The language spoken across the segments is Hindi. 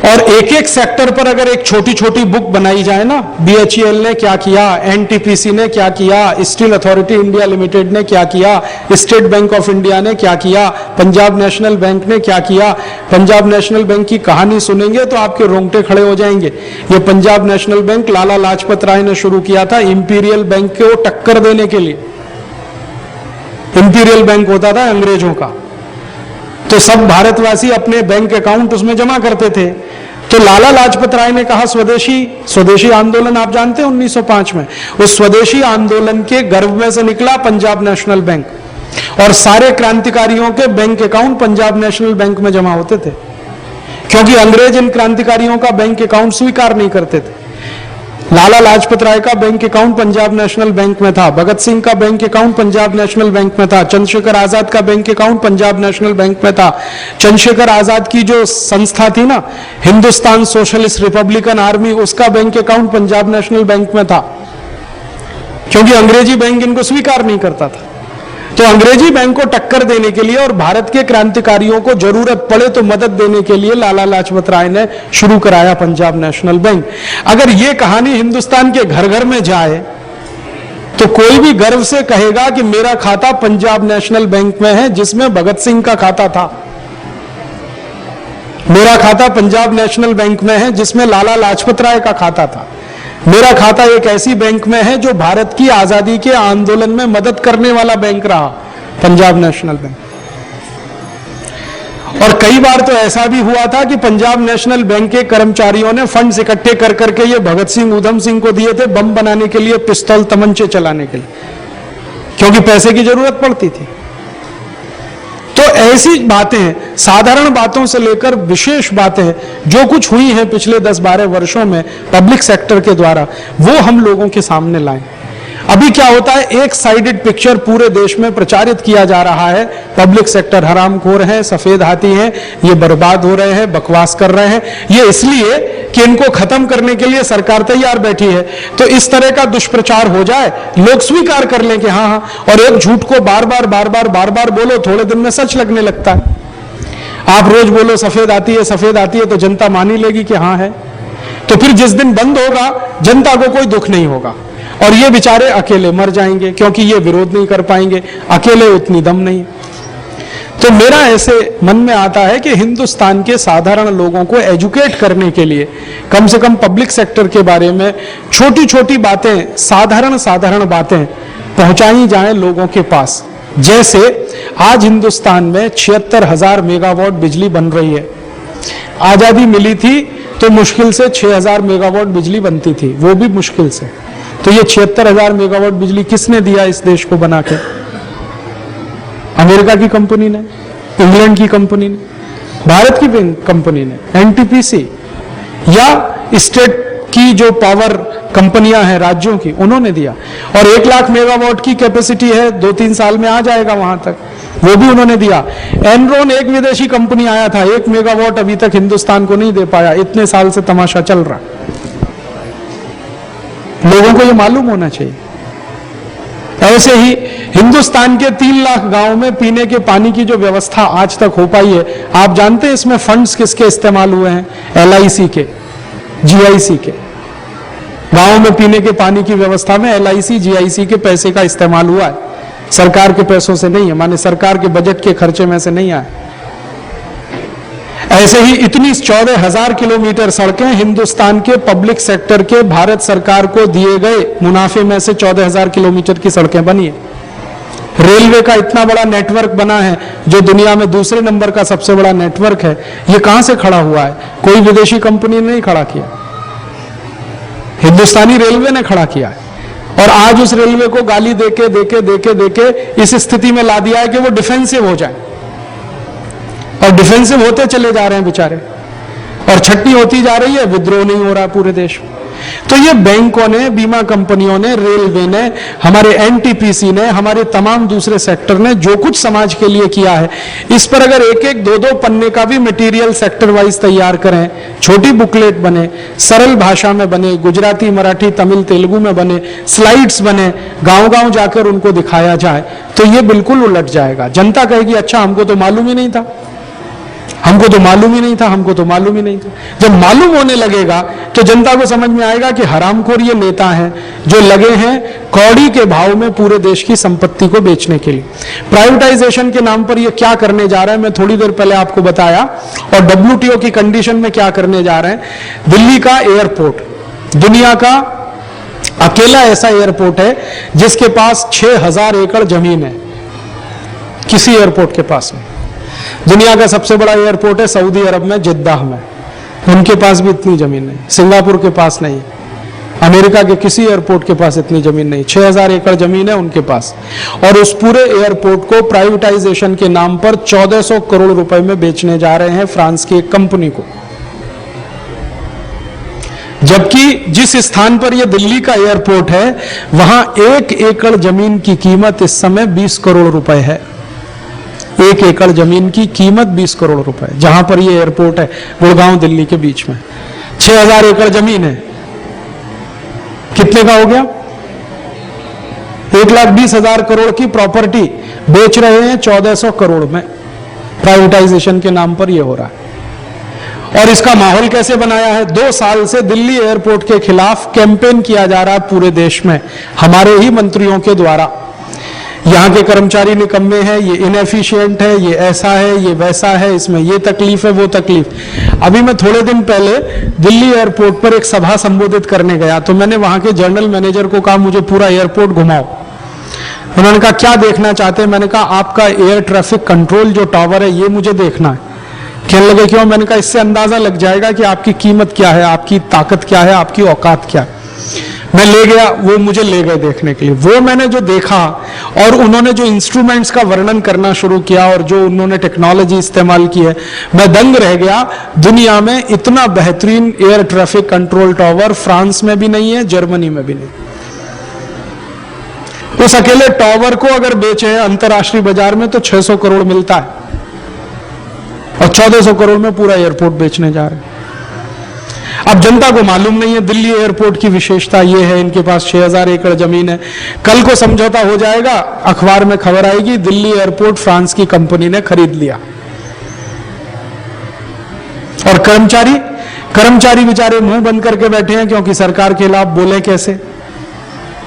और एक एक सेक्टर पर अगर एक छोटी छोटी बुक बनाई जाए ना, BHEL ने क्या किया, NTPC ने क्या किया, स्टील अथॉरिटी इंडिया लिमिटेड ने क्या किया, स्टेट बैंक ऑफ इंडिया ने क्या किया, पंजाब नेशनल बैंक ने क्या किया, पंजाब नेशनल बैंक की कहानी सुनेंगे तो आपके रोंगटे खड़े हो जाएंगे। ये पंजाब नेशनल बैंक लाला लाजपत राय ने शुरू किया था इंपीरियल बैंक को टक्कर देने के लिए। इंपीरियल बैंक होता था अंग्रेजों का, तो सब भारतवासी अपने बैंक अकाउंट उसमें जमा करते थे। तो लाला लाजपत राय ने कहा स्वदेशी आंदोलन आप जानते हैं 1905 में, उस स्वदेशी आंदोलन के गर्भ में से निकला पंजाब नेशनल बैंक, और सारे क्रांतिकारियों के bank account Punjab national bank में जमा होते थे, क्योंकि अंग्रेज इन क्रांतिकारियों का बैंक अकाउंट स्वीकार नहीं करते थे। लाला लाजपत राय का bank account Punjab national bank में था, भगत सिंह का bank account Punjab national bank में था, चंद्रशेखर आजाद का bank account Punjab national bank में था। चंद्रशेखर आजाद की जो संस्था थी ना, हिंदुस्तान सोशलिस्ट रिपब्लिकन आर्मी, उसका bank account Punjab national bank में था, क्योंकि अंग्रेजी बैंक इनको स्वीकार नहीं करता था। तो अंग्रेजी बैंक को टक्कर देने के लिए और भारत के क्रांतिकारियों को जरूरत पड़े तो मदद देने के लिए लाला लाजपत राय ने शुरू कराया पंजाब नेशनल बैंक। अगर ये कहानी हिंदुस्तान के घर घर में जाए तो कोई भी गर्व से कहेगा कि मेरा खाता पंजाब नेशनल बैंक में है, जिसमें भगत सिंह का खाता था। मेरा खाता पंजाब नेशनल बैंक में है, जिसमें लाला लाजपत राय का खाता था। मेरा खाता एक ऐसी बैंक में है जो भारत की आजादी के आंदोलन में मदद करने वाला बैंक रहा, पंजाब नेशनल बैंक। और कई बार तो ऐसा भी हुआ था कि पंजाब नेशनल बैंक के कर्मचारियों ने फंड्स इकट्ठे कर करके ये भगत सिंह ऊधम सिंह को दिए थे बम बनाने के लिए, पिस्तौल तमंचे चलाने के लिए, क्योंकि पैसे की जरूरत पड़ती थी। तो ऐसी बातें, साधारण बातों से लेकर विशेष बातें जो कुछ हुई हैं पिछले 10-12 वर्षों में पब्लिक सेक्टर के द्वारा, वो हम लोगों के सामने लाएं। अभी क्या होता है, एक साइडेड पिक्चर पूरे देश में प्रचारित किया जा रहा है, पब्लिक सेक्टर हरामखोर है, सफेद हाथी है, ये बर्बाद हो रहे हैं, बकवास कर रहे हैं, ये इसलिए कि इनको खत्म करने के लिए सरकार तैयार बैठी है। तो इस तरह का दुष्प्रचार हो जाए, लोग स्वीकार कर लें कि हाँ, और एक झूठ को बार बार बोलो, थोड़े दिन में सच लगने लगता है। आप रोज बोलो सफेद आती है, तो जनता मान ही लेगी कि हाँ है। तो फिर जिस दिन बंद होगा, जनता को कोई दुख नहीं होगा, और ये बेचारे अकेले मर जाएंगे, क्योंकि ये विरोध नहीं कर पाएंगे, अकेले उतनी दम नहीं। तो मेरा ऐसे मन में आता है कि हिंदुस्तान के साधारण लोगों को एजुकेट करने के लिए कम से कम पब्लिक सेक्टर के बारे में छोटी छोटी बातें, साधारण बातें पहुंचाई जाएं लोगों के पास। जैसे आज हिंदुस्तान में 76,000 मेगावाट बिजली बन रही है। आजादी मिली थी तो मुश्किल से 6,000 मेगावाट बिजली बनती थी, वो भी मुश्किल से। तो ये 76,000 मेगावाट बिजली किसने दिया इस देश को बना के? अमेरिका की कंपनी ने, इंग्लैंड की कंपनी ने, भारत की कंपनी ने, NTPC या स्टेट की जो पावर कंपनियां हैं राज्यों की, उन्होंने दिया। और 1 लाख मेगावाट की कैपेसिटी है, 2-3 साल में आ जाएगा वहां तक, वो भी उन्होंने दिया। एनरॉन एक विदेशी कंपनी आया था, 1 मेगावाट अभी तक हिंदुस्तान को नहीं दे पाया। इतने साल से तमाशा चल रहा, लोगों को ये मालूम होना चाहिए। ऐसे ही हिंदुस्तान के 3 लाख गांव में पीने के पानी की जो व्यवस्था आज तक हो पाई है, आप जानते हैं इसमें फंड्स किसके इस्तेमाल हुए हैं? LIC के, GIC के। गांव में पीने के पानी की व्यवस्था में LIC, GIC के पैसे का इस्तेमाल हुआ है, सरकार के पैसों से नहीं है, माने सरकार के बजट के खर्चे में से नहीं आए। ऐसे ही इतनी 14,000 किलोमीटर सड़कें हिंदुस्तान के पब्लिक सेक्टर के भारत सरकार को दिए गए मुनाफे में से 14,000 किलोमीटर की सड़कें बनी है। रेलवे का इतना बड़ा नेटवर्क बना है जो दुनिया में दूसरे नंबर का सबसे बड़ा नेटवर्क है। ये कहां से खड़ा हुआ है? कोई विदेशी कंपनी ने नहीं खड़ा किया, हिंदुस्तानी रेलवे ने खड़ा किया है। और आज उस रेलवे को गाली देके इस स्थिति में ला दिया है कि वो डिफेंसिव हो जाए, और डिफेंसिव होते चले जा रहे हैं बेचारे, और छटनी होती जा रही है, विद्रोह नहीं हो रहा पूरे देश में। तो ये बैंकों ने, बीमा कंपनियों ने, रेलवे ने, हमारे NTPC ने, हमारे तमाम दूसरे सेक्टर ने जो कुछ समाज के लिए किया है, इस पर अगर 1-1, 2-2 पन्ने का भी मटेरियल सेक्टर वाइज तैयार करें, छोटी बुकलेट बने, सरल भाषा में बने, गुजराती, मराठी, तमिल, तेलुगु में बने, स्लाइड्स बने, गांव-गांव जाकर उनको दिखाया जाए, तो ये बिल्कुल उलट जाएगा। जनता कहेगी अच्छा हमको तो मालूम ही नहीं था, हमको तो मालूम ही नहीं था, हमको तो मालूम ही नहीं था। जब मालूम होने लगेगा तो जनता को समझ में आएगा कि हरामखोर ये नेता हैं जो लगे हैं कौड़ी के भाव में पूरे देश की संपत्ति को बेचने के लिए। प्राइवेटाइजेशन के नाम पर ये क्या करने जा रहा है, मैं थोड़ी देर पहले आपको बताया। और WTO की कंडीशन में क्या करने जा रहे हैं। दिल्ली का एयरपोर्ट दुनिया का अकेला ऐसा एयरपोर्ट है जिसके पास 6000 एकड़ जमीन है, किसी एयरपोर्ट के पास नहीं। दुनिया का सबसे बड़ा एयरपोर्ट है सऊदी अरब में, जिद्दाह में, उनके पास भी इतनी जमीन नहीं। सिंगापुर के पास नहीं, अमेरिका के किसी एयरपोर्ट के पास इतनी जमीन नहीं। 6000 एकड़ जमीन है उनके पास, और उस पूरे एयरपोर्ट को प्राइवेटाइजेशन के नाम पर 1400 करोड़ रुपए में बेचने जा रहे हैं फ्रांस की एक कंपनी को। जबकि जिस स्थान पर यह दिल्ली का एयरपोर्ट है वहां 1 एकड़ जमीन की कीमत इस समय 20 करोड़ रुपए है। 1 एकड़ जमीन की कीमत 20 करोड़ रुपए, जहां पर यह एयरपोर्ट है गुड़गांव दिल्ली के बीच में। 6000 एकड़ जमीन है, कितने का हो गया? 1,20,000 करोड़ की प्रॉपर्टी बेच रहे हैं 1400 करोड़ में। प्राइवेटाइजेशन के नाम पर यह हो रहा है। और इसका माहौल कैसे बनाया है? 2 साल से दिल्ली एयरपोर्ट के खिलाफ कैंपेन किया जा रहा है पूरे देश में, हमारे ही मंत्रियों के द्वारा। यहाँ के कर्मचारी निकम्मे हैं, ये इनएफिशिएंट है, ये ऐसा है, ये वैसा है, इसमें ये तकलीफ है, वो तकलीफ। अभी मैं थोड़े दिन पहले दिल्ली एयरपोर्ट पर एक सभा संबोधित करने गया तो मैंने वहां के जनरल मैनेजर को कहा मुझे पूरा एयरपोर्ट घुमाओ। उन्होंने कहा क्या देखना चाहते हैं? मैंने कहा आपका एयर ट्रैफिक कंट्रोल जो टावर है ये मुझे देखना है। कहने लगे क्यों? मैंने कहा इससे अंदाजा लग जाएगा कि आपकी कीमत क्या है, आपकी ताकत क्या है, आपकी औकात क्या है। मैं ले गया, वो मुझे ले गए देखने के लिए। वो मैंने जो देखा और उन्होंने जो इंस्ट्रूमेंट्स का वर्णन करना शुरू किया और जो उन्होंने टेक्नोलॉजी इस्तेमाल की है, मैं दंग रह गया। दुनिया में इतना बेहतरीन air traffic control tower France में भी नहीं है, जर्मनी में भी नहीं। उस अकेले टावर को अगर बेचे अंतरराष्ट्रीय बाजार में तो 600 करोड़ मिलता है, और 1400 करोड़ में पूरा एयरपोर्ट बेचने जा रहे हैं। अब जनता को मालूम नहीं है दिल्ली एयरपोर्ट की विशेषता यह है, इनके पास 6000 एकड़ जमीन है। कल को समझौता हो जाएगा, अखबार में खबर आएगी दिल्ली एयरपोर्ट फ्रांस की कंपनी ने खरीद लिया। और कर्मचारी बेचारे मुंह बंद करके बैठे हैं, क्योंकि सरकार के खिलाफ बोले कैसे,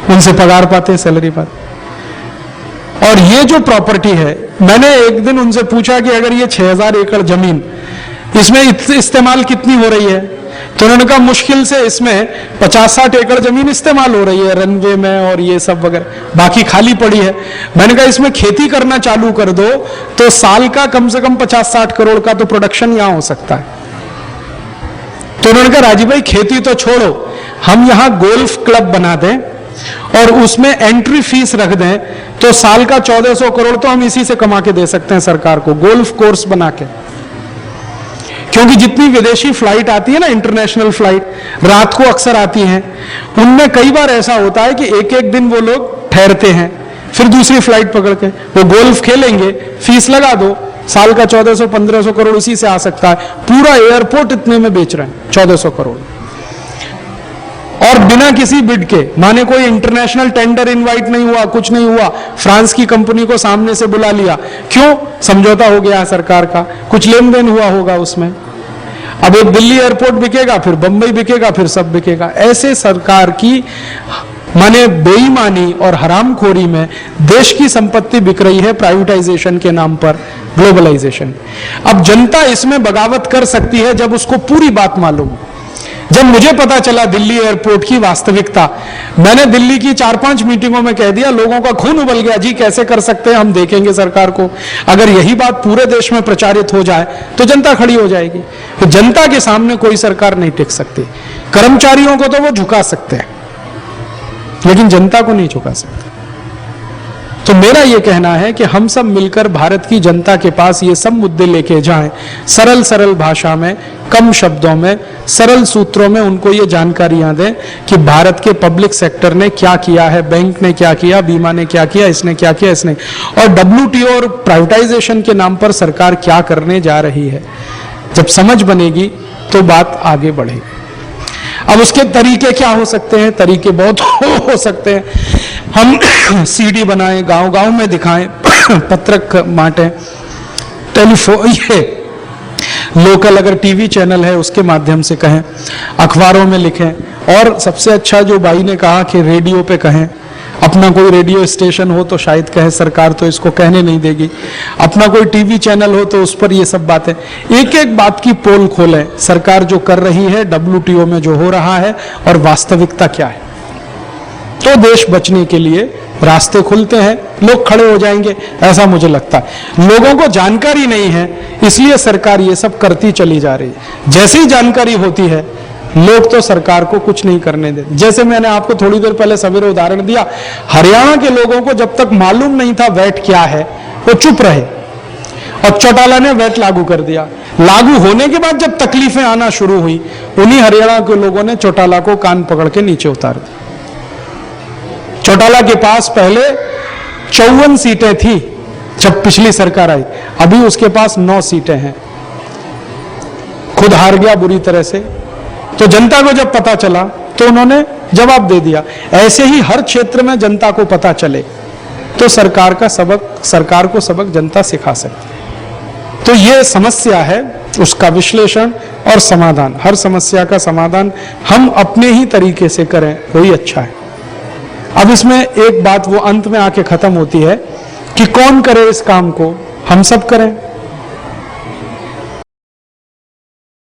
उनसे पगार पाते, सैलरी पाते। और ये जो प्रॉपर्टी है, मैंने एक दिन उनसे पूछा कि अगर ये 6000 एकड़ जमीन, इसमें इस्तेमाल कितनी हो रही है? तो उन्होंने कहा मुश्किल से इसमें 50-60 एकड़ जमीन इस्तेमाल हो रही है रनवे में और ये सब वगैरह, बाकी खाली पड़ी है। मैंने कहा इसमें खेती करना चालू कर दो तो साल का कम से कम 50-60 करोड़ का तो प्रोडक्शन यहां हो सकता है। तो उन्होंने कहा राजीव भाई खेती तो छोड़ो, हम यहां गोल्फ क्लब बना दें और उसमें एंट्री फीस रख दें तो साल का 1400 करोड़ तो हम इसी से कमा के दे सकते हैं सरकार को, गोल्फ कोर्स बना के। क्योंकि जितनी विदेशी फ्लाइट आती है ना, इंटरनेशनल फ्लाइट रात को अक्सर आती हैं, उनमें कई बार ऐसा होता है कि एक एक दिन वो लोग ठहरते हैं, फिर दूसरी फ्लाइट पकड़ के वो गोल्फ खेलेंगे, फीस लगा दो, साल का 1400-1500 करोड़ उसी से आ सकता है। पूरा एयरपोर्ट इतने में बेच रहे हैं, 1400 करोड़, और बिना किसी बिड के। माने कोई इंटरनेशनल टेंडर इनवाइट नहीं हुआ, कुछ नहीं हुआ, फ्रांस की कंपनी को सामने से बुला लिया। क्यों? समझौता हो गया सरकार का, कुछ लेन देन हुआ होगा उसमें। अब एक दिल्ली एयरपोर्ट बिकेगा, फिर बंबई बिकेगा, फिर सब बिकेगा। ऐसे सरकार की माने बेईमानी और हरामखोरी में देश की संपत्ति बिक रही है प्राइवेटाइजेशन के नाम पर, ग्लोबलाइजेशन। अब जनता इसमें बगावत कर सकती है जब उसको पूरी बात मालूम। जब मुझे पता चला दिल्ली एयरपोर्ट की वास्तविकता, मैंने दिल्ली की 4-5 मीटिंगों में कह दिया, लोगों का खून उबल गया जी, कैसे कर सकते हैं, हम देखेंगे सरकार को। अगर यही बात पूरे देश में प्रचारित हो जाए तो जनता खड़ी हो जाएगी। तो जनता के सामने कोई सरकार नहीं टिक सकती। कर्मचारियों को तो वो झुका सकते हैं, लेकिन जनता को नहीं झुका सकते। तो मेरा यह कहना है कि हम सब मिलकर भारत की जनता के पास ये सब मुद्दे लेके जाएं, सरल सरल भाषा में, कम शब्दों में, सरल सूत्रों में उनको ये जानकारियां दें कि भारत के पब्लिक सेक्टर ने क्या किया है, बैंक ने क्या किया, बीमा ने क्या किया, इसने क्या किया, इसने, और WTO और प्राइवेटाइजेशन के नाम पर सरकार क्या करने जा रही है। जब समझ बनेगी तो बात आगे बढ़ेगी। अब उसके तरीके क्या हो सकते हैं? तरीके बहुत हो सकते हैं। हम CD बनाएं, गांव-गांव में दिखाएं, पत्रक बांटें, टेलीफोन, ये लोकल अगर टीवी चैनल है उसके माध्यम से कहें, अखबारों में लिखें, और सबसे अच्छा जो भाई ने कहा कि रेडियो पे कहें। अपना कोई रेडियो स्टेशन हो तो शायद कहे, सरकार तो इसको कहने नहीं देगी। अपना कोई टीवी चैनल हो तो उस पर ये सब बातें, एक एक बात की पोल खोलें, सरकार जो कर रही है, WTO में जो हो रहा है और वास्तविकता क्या है, तो देश बचने के लिए रास्ते खुलते हैं, लोग खड़े हो जाएंगे, ऐसा मुझे लगता है। लोगों को जानकारी नहीं है, इसलिए सरकार ये सब करती चली जा रही है। जैसे ही जानकारी होती है, लोग तो सरकार को कुछ नहीं करने देते। जैसे मैंने आपको थोड़ी देर पहले सवेरे उदाहरण दिया, हरियाणा के लोगों को जब तक मालूम नहीं था वैट क्या है, वो चुप रहे, और चौटाला ने वैट लागू कर दिया। लागू होने के बाद जब तकलीफें आना शुरू हुई, उन्हीं हरियाणा के लोगों ने चौटाला को कान पकड़ के नीचे उतार दिया। चौटाला के पास पहले 54 सीटें थी जब पिछली सरकार आई, अभी उसके पास 9 सीटें हैं। खुद हार गया बुरी तरह से। तो जनता को जब पता चला तो उन्होंने जवाब दे दिया। ऐसे ही हर क्षेत्र में जनता को पता चले तो सरकार को सबक जनता सिखा सकती है। तो ये समस्या है, उसका विश्लेषण और समाधान, हर समस्या का समाधान हम अपने ही तरीके से करें, वही अच्छा है। अब इसमें एक बात वो अंत में आके खत्म होती है कि कौन करे इस काम को, हम सब करें।